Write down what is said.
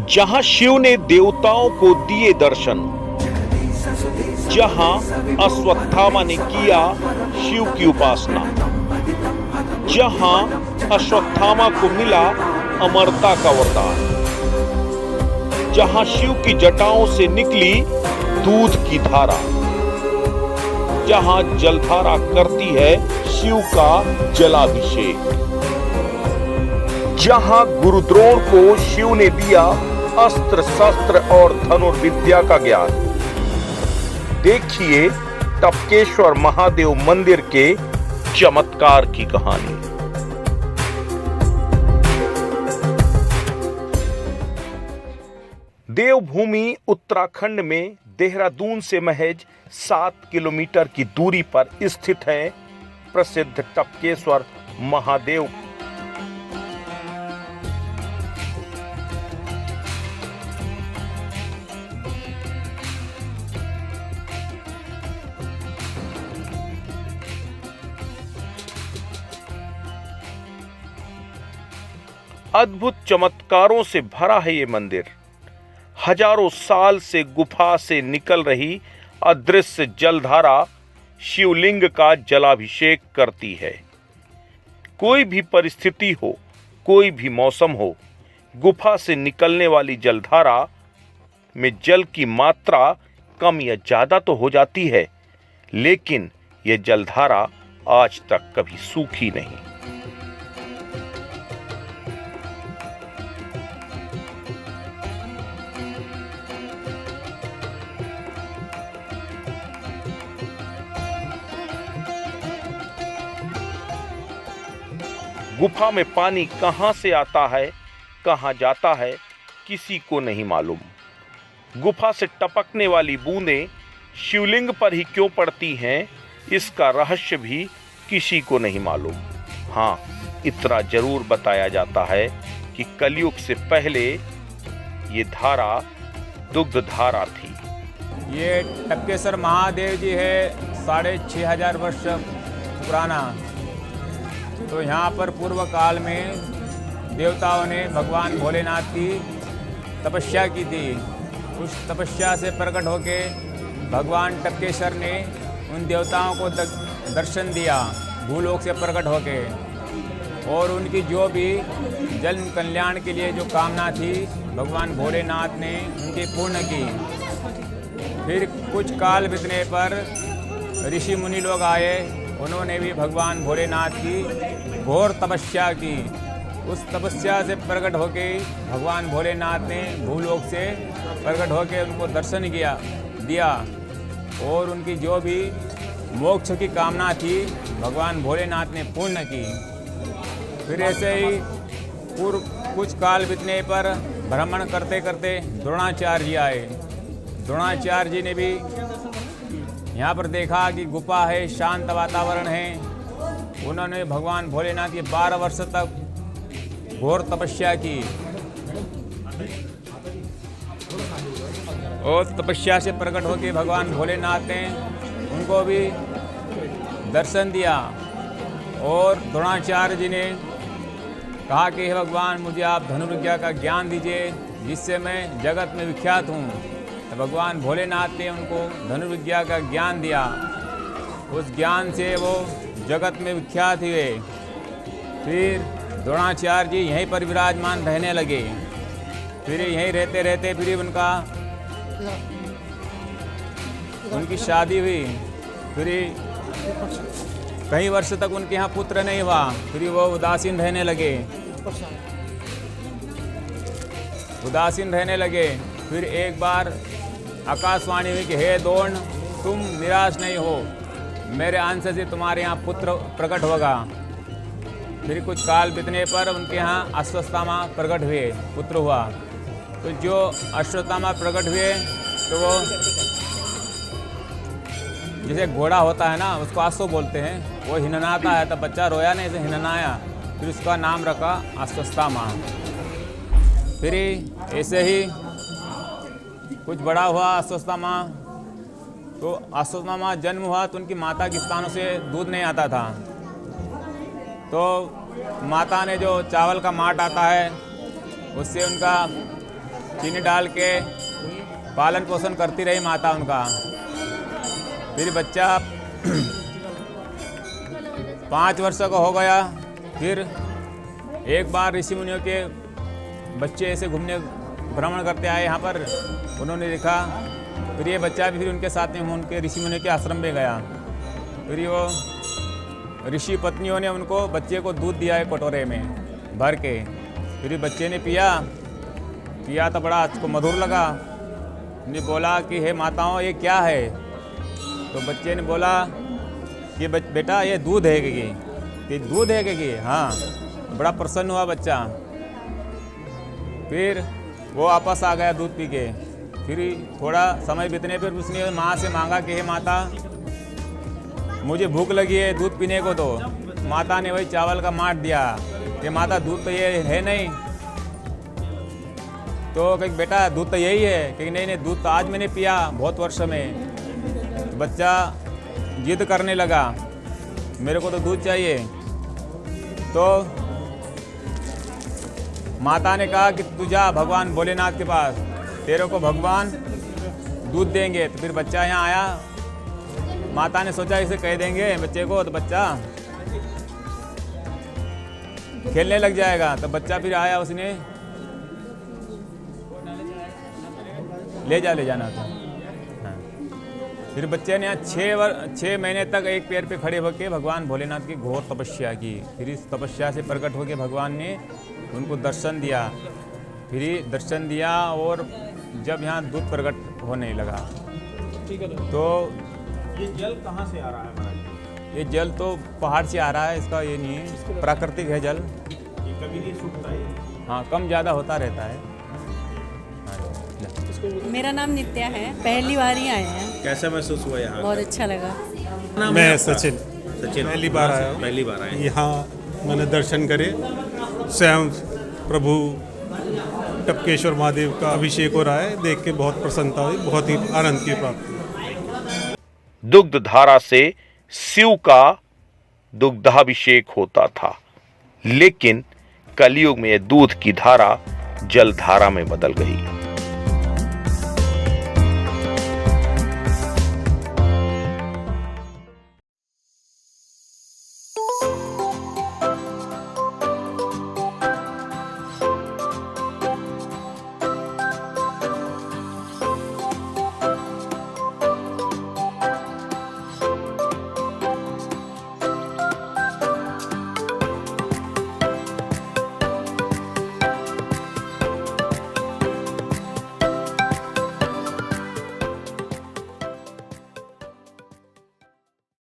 जहां शिव ने देवताओं को दिए दर्शन, जहां अश्वत्थामा ने किया शिव की उपासना, जहां अश्वत्थामा को मिला अमरता का वरदान, जहां शिव की जटाओं से निकली दूध की धारा, जहां जलधारा करती है शिव का जलाभिषेक, जहां गुरुद्रोण को शिव ने दिया अस्त्र शस्त्र और धनुर्विद्या का ज्ञान। देखिए टपकेश्वर महादेव मंदिर के चमत्कार की कहानी। देवभूमि उत्तराखंड में देहरादून से महज 7 किलोमीटर की दूरी पर स्थित है प्रसिद्ध टपकेश्वर महादेव। अद्भुत चमत्कारों से भरा है ये मंदिर। हजारों साल से गुफा से निकल रही अदृश्य जलधारा शिवलिंग का जलाभिषेक करती है। कोई भी परिस्थिति हो, कोई भी मौसम हो, गुफा से निकलने वाली जलधारा में जल की मात्रा कम या ज्यादा तो हो जाती है, लेकिन यह जलधारा आज तक कभी सूखी नहीं। गुफा में पानी कहां से आता है, कहां जाता है, किसी को नहीं मालूम। गुफा से टपकने वाली बूंदें शिवलिंग पर ही क्यों पड़ती हैं, इसका रहस्य भी किसी को नहीं मालूम। हाँ, इतना जरूर बताया जाता है कि कलयुग से पहले ये धारा दुग्ध धारा थी। ये टपकेश्वर महादेव जी है 6500 वर्ष पुराना। तो यहाँ पर पूर्व काल में देवताओं ने भगवान भोलेनाथ की तपस्या की थी। उस तपस्या से प्रकट होके भगवान टपकेश्वर ने उन देवताओं को दर्शन दिया भूलोक से प्रकट होके, और उनकी जो भी जन्म कल्याण के लिए जो कामना थी भगवान भोलेनाथ ने उनकी पूर्ण की। फिर कुछ काल बीतने पर ऋषि मुनि लोग आए, उन्होंने भी भगवान भोलेनाथ की घोर तपस्या की। उस तपस्या से प्रकट होके भगवान भोलेनाथ ने भूलोक से प्रकट होके उनको दर्शन दिया, और उनकी जो भी मोक्ष की कामना थी भगवान भोलेनाथ ने पूर्ण की। फिर ऐसे ही कुछ काल बीतने पर भ्रमण करते करते द्रोणाचार्य जी आए। द्रोणाचार्य जी ने भी यहाँ पर देखा कि गुफा है, शांत वातावरण है। उन्होंने भगवान भोलेनाथ की 12 वर्ष तक घोर तपस्या की, और तपस्या से प्रकट होकर भगवान भोलेनाथ ने उनको भी दर्शन दिया। और द्रोणाचार्य जी ने कहा कि हे भगवान, मुझे आप धनुर्विद्या का ज्ञान दीजिए जिससे मैं जगत में विख्यात हूँ। तो भगवान भोलेनाथ ने उनको धनुर्विद्या का ज्ञान दिया। उस ज्ञान से वो जगत में विख्यात हुए। फिर द्रोणाचार्य जी यहीं पर विराजमान रहने लगे। फिर यहीं रहते रहते फिर उनकी शादी हुई। फिर कई वर्ष तक उनके यहाँ पुत्र नहीं हुआ। फिर वो उदासीन रहने लगे। फिर एक बार आकाशवाणी हुई कि हे द्रोण, तुम निराश नहीं हो, मेरे अंश से तुम्हारे यहाँ पुत्र प्रकट होगा। फिर कुछ काल बीतने पर उनके यहाँ अश्वत्थामा प्रकट हुए, पुत्र हुआ। तो जो अश्वत्थामा प्रकट हुए तो वो जैसे घोड़ा होता है ना, उसको अश्व बोलते हैं, वो हिननाता है, तब बच्चा रोया नहीं, ऐसे हिननाया, फिर उसका नाम रखा अश्वत्थामा। फिर ऐसे ही कुछ बड़ा हुआ अश्वत्थामा। तो अश्वत्थामा जन्म हुआ तो उनकी माता के स्तनों से दूध नहीं आता था। तो माता ने जो चावल का माट आता है उससे उनका चीनी डाल के पालन पोषण करती रही माता उनका। फिर बच्चा 5 वर्ष का हो गया। फिर एक बार ऋषि मुनियों के बच्चे ऐसे घूमने भ्रमण करते आए यहाँ पर, उन्होंने देखा। फिर ये बच्चा भी फिर उनके साथ में उनके ऋषि मुनियों के आश्रम में गया। फिर वो ऋषि पत्नियों ने उनको बच्चे को दूध दिया है कटोरे में भर के। फिर बच्चे ने पिया तो बड़ा उसको मधुर लगा। ने बोला कि हे माताओं ये क्या है? तो बच्चे ने बोला कि बेटा ये दूध है कि दूध है कि हाँ। बड़ा प्रसन्न हुआ बच्चा। फिर वो वापस आ गया दूध पी के। फिर थोड़ा समय बीतने पर उसने माँ से मांगा कि हे माता मुझे भूख लगी है, दूध पीने को दो। माता ने वही चावल का माठ दिया कि माता दूध तो ये है नहीं। तो कहीं बेटा दूध तो यही है कि नहीं दूध तो आज मैंने पिया बहुत वर्ष में। तो बच्चा जिद करने लगा मेरे को तो दूध चाहिए। तो माता ने कहा कि तू जा भगवान भोलेनाथ के पास, तेरे को भगवान दूध देंगे। तो फिर बच्चा यहाँ आया। माता ने सोचा इसे कह देंगे बच्चे को तो बच्चा खेलने लग जाएगा। तो बच्चा फिर आया, उसने ले जाना था। हाँ। फिर बच्चे ने 6 महीने तक एक पैर पे खड़े होकर भगवान भोलेनाथ की घोर तपस्या की। फिर इस तपस्या से प्रकट होकर भगवान ने उनको दर्शन दिया। फिर दर्शन दिया और जब यहाँ दूध प्रकट होने लगा तो ये जल कहाँ से आ रहा है महाराज? ये जल तो पहाड़ से आ रहा है, इसका ये नहीं है, प्राकृतिक है जल। ये कभी नहीं सूखता है? हाँ, कम ज़्यादा होता रहता है। मेरा नाम नित्या है, पहली बार ही आए हैं। कैसा महसूस हुआ यहाँ? बहुत अच्छा लगा। मैं सचिन पहली बार आए। यहाँ मैंने दर्शन करे। स्वयं प्रभु टपकेश्वर महादेव का अभिषेक हो रहा है, देख के बहुत प्रसन्नता हुई, बहुत ही आनंद की प्राप्ति। दुग्ध धारा से शिव का दुग्धाभिषेक होता था, लेकिन कलयुग में यह दूध की धारा जल धारा में बदल गई।